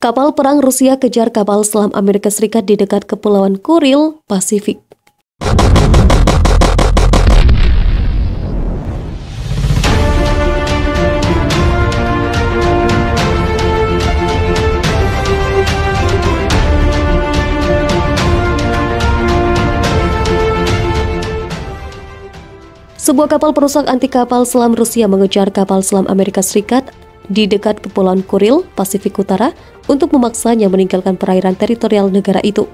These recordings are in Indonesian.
Kapal perang Rusia kejar kapal selam Amerika Serikat di dekat Kepulauan Kuril, Pasifik. Sebuah kapal perusak anti kapal selam Rusia mengejar kapal selam Amerika Serikat di dekat Kepulauan Kuril, Pasifik Utara, untuk memaksanya meninggalkan perairan teritorial negara itu.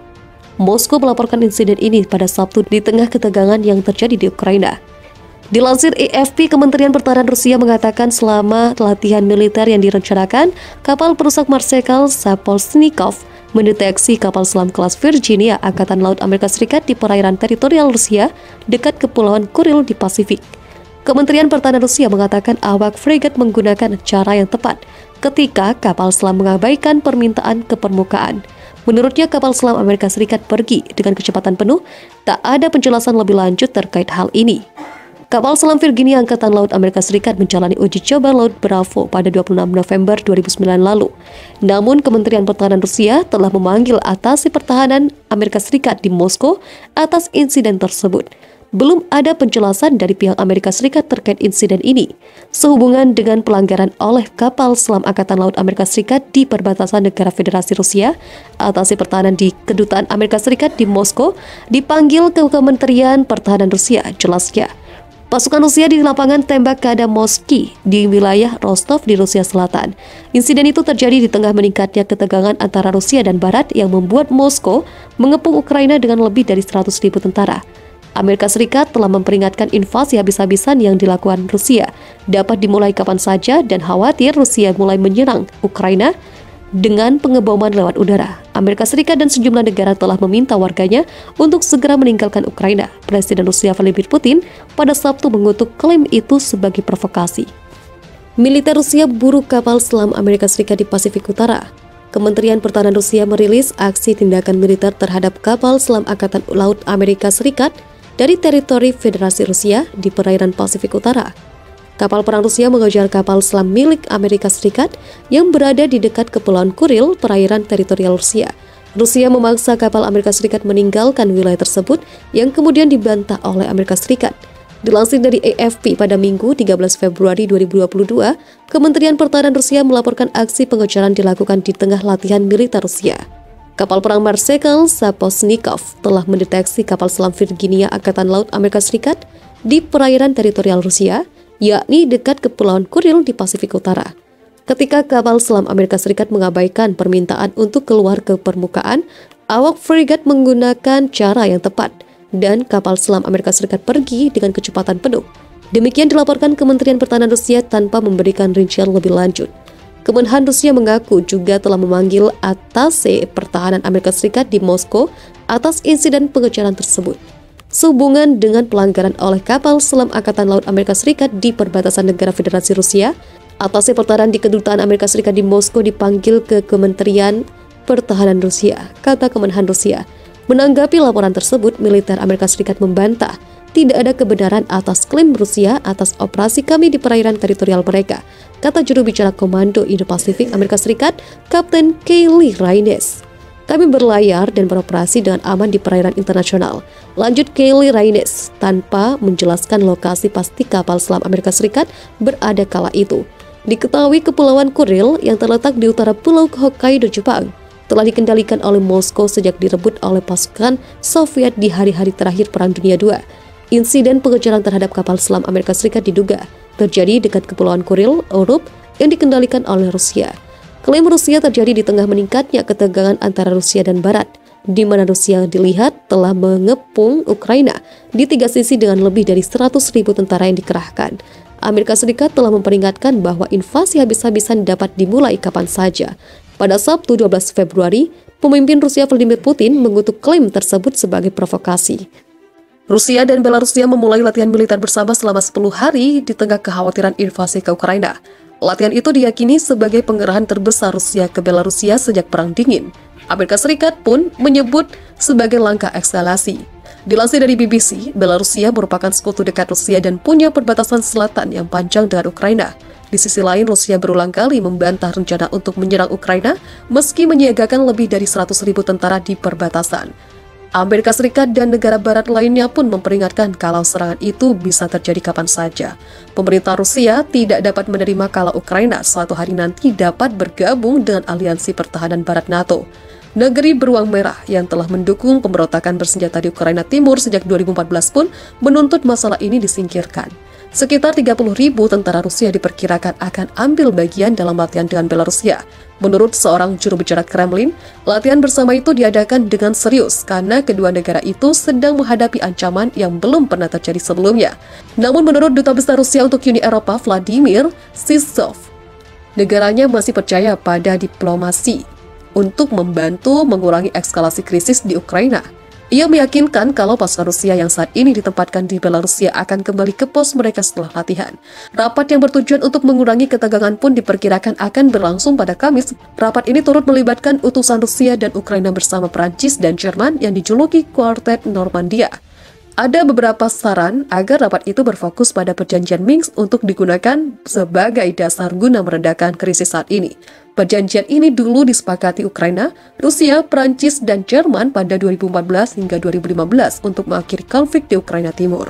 Moskow melaporkan insiden ini pada Sabtu di tengah ketegangan yang terjadi di Ukraina. Dilansir AFP, Kementerian Pertahanan Rusia mengatakan selama latihan militer yang direncanakan, kapal perusak Marsekal Sapolsnikov mendeteksi kapal selam kelas Virginia Angkatan Laut Amerika Serikat di perairan teritorial Rusia dekat Kepulauan Kuril di Pasifik. Kementerian Pertahanan Rusia mengatakan awak fregat menggunakan cara yang tepat ketika kapal selam mengabaikan permintaan ke permukaan. Menurutnya, kapal selam Amerika Serikat pergi dengan kecepatan penuh. Tak ada penjelasan lebih lanjut terkait hal ini. Kapal selam Virginia Angkatan Laut Amerika Serikat menjalani uji coba Laut Bravo pada 26 November 2009 lalu. Namun, Kementerian Pertahanan Rusia telah memanggil atase pertahanan Amerika Serikat di Moskow atas insiden tersebut. Belum ada penjelasan dari pihak Amerika Serikat terkait insiden ini, sehubungan dengan pelanggaran oleh kapal selam Angkatan Laut Amerika Serikat di perbatasan negara Federasi Rusia. Atase pertahanan di Kedutaan Amerika Serikat di Moskow dipanggil ke Kementerian Pertahanan Rusia, jelasnya. Pasukan Rusia di lapangan tembak Kadamovsky di wilayah Rostov di Rusia Selatan. Insiden itu terjadi di tengah meningkatnya ketegangan antara Rusia dan Barat yang membuat Moskow mengepung Ukraina dengan lebih dari 100.000 tentara. Amerika Serikat telah memperingatkan invasi habis-habisan yang dilakukan Rusia dapat dimulai kapan saja dan khawatir Rusia mulai menyerang Ukraina dengan pengeboman lewat udara. Amerika Serikat dan sejumlah negara telah meminta warganya untuk segera meninggalkan Ukraina. Presiden Rusia Vladimir Putin pada Sabtu mengutuk klaim itu sebagai provokasi. Militer Rusia buru kapal selam Amerika Serikat di Pasifik Utara. Kementerian Pertahanan Rusia merilis aksi tindakan militer terhadap kapal selam Angkatan Laut Amerika Serikat dari teritori Federasi Rusia di perairan Pasifik Utara. Kapal perang Rusia mengejar kapal selam milik Amerika Serikat yang berada di dekat Kepulauan Kuril, perairan teritorial Rusia. Rusia memaksa kapal Amerika Serikat meninggalkan wilayah tersebut yang kemudian dibantah oleh Amerika Serikat. Dilansir dari AFP pada Minggu 13 Februari 2022, Kementerian Pertahanan Rusia melaporkan aksi pengejaran dilakukan di tengah latihan militer Rusia. Kapal perang Marsekal Sapolsnikov telah mendeteksi kapal selam Virginia Angkatan Laut Amerika Serikat di perairan teritorial Rusia, yakni dekat Kepulauan Kuril di Pasifik Utara. Ketika kapal selam Amerika Serikat mengabaikan permintaan untuk keluar ke permukaan, awak fregat menggunakan cara yang tepat dan kapal selam Amerika Serikat pergi dengan kecepatan penuh. Demikian dilaporkan Kementerian Pertahanan Rusia tanpa memberikan rincian lebih lanjut. Kemenhan Rusia mengaku juga telah memanggil atase pertahanan Amerika Serikat di Moskow atas insiden pengejaran tersebut. Sehubungan dengan pelanggaran oleh kapal selam Angkatan Laut Amerika Serikat di perbatasan negara Federasi Rusia, atase pertahanan di Kedutaan Amerika Serikat di Moskow dipanggil ke Kementerian Pertahanan Rusia, kata Kemenhan Rusia. Menanggapi laporan tersebut, militer Amerika Serikat membantah tidak ada kebenaran atas klaim Rusia atas operasi kami di perairan teritorial mereka, kata juru bicara Komando Indo-Pasifik Amerika Serikat, Kapten Kaylee Raines. Kami berlayar dan beroperasi dengan aman di perairan internasional, lanjut Kaylee Raines, tanpa menjelaskan lokasi pasti kapal selam Amerika Serikat berada kala itu. Diketahui Kepulauan Kuril yang terletak di utara Pulau Hokkaido, Jepang, telah dikendalikan oleh Moskow sejak direbut oleh pasukan Soviet di hari-hari terakhir Perang Dunia II. Insiden pengejaran terhadap kapal selam Amerika Serikat diduga terjadi dekat Kepulauan Kuril, Europe, yang dikendalikan oleh Rusia. Klaim Rusia terjadi di tengah meningkatnya ketegangan antara Rusia dan Barat, di mana Rusia dilihat telah mengepung Ukraina di tiga sisi dengan lebih dari 100.000 tentara yang dikerahkan. Amerika Serikat telah memperingatkan bahwa invasi habis-habisan dapat dimulai kapan saja. Pada Sabtu 12 Februari, pemimpin Rusia Vladimir Putin mengutuk klaim tersebut sebagai provokasi. Rusia dan Belarusia memulai latihan militer bersama selama 10 hari di tengah kekhawatiran invasi ke Ukraina. Latihan itu diyakini sebagai pengerahan terbesar Rusia ke Belarusia sejak Perang Dingin. Amerika Serikat pun menyebut sebagai langkah eskalasi. Dilansir dari BBC, Belarusia merupakan sekutu dekat Rusia dan punya perbatasan selatan yang panjang dengan Ukraina. Di sisi lain, Rusia berulang kali membantah rencana untuk menyerang Ukraina meski menyiagakan lebih dari 100.000 tentara di perbatasan. Amerika Serikat dan negara barat lainnya pun memperingatkan kalau serangan itu bisa terjadi kapan saja. Pemerintah Rusia tidak dapat menerima kalau Ukraina suatu hari nanti dapat bergabung dengan aliansi pertahanan barat NATO. Negeri beruang merah yang telah mendukung pemberontakan bersenjata di Ukraina Timur sejak 2014 pun menuntut masalah ini disingkirkan. Sekitar 30.000 tentara Rusia diperkirakan akan ambil bagian dalam latihan dengan Belarusia. Menurut seorang juru bicara Kremlin, latihan bersama itu diadakan dengan serius karena kedua negara itu sedang menghadapi ancaman yang belum pernah terjadi sebelumnya. Namun menurut Duta Besar Rusia untuk Uni Eropa, Vladimir Sisov, negaranya masih percaya pada diplomasi untuk membantu mengurangi eskalasi krisis di Ukraina. Ia meyakinkan kalau pasukan Rusia yang saat ini ditempatkan di Belarusia akan kembali ke pos mereka setelah latihan. Rapat yang bertujuan untuk mengurangi ketegangan pun diperkirakan akan berlangsung pada Kamis. Rapat ini turut melibatkan utusan Rusia dan Ukraina bersama Prancis dan Jerman yang dijuluki Kuartet Normandia. Ada beberapa saran agar rapat itu berfokus pada perjanjian Minsk untuk digunakan sebagai dasar guna meredakan krisis saat ini. Perjanjian ini dulu disepakati Ukraina, Rusia, Prancis, dan Jerman pada 2014 hingga 2015 untuk mengakhiri konflik di Ukraina Timur.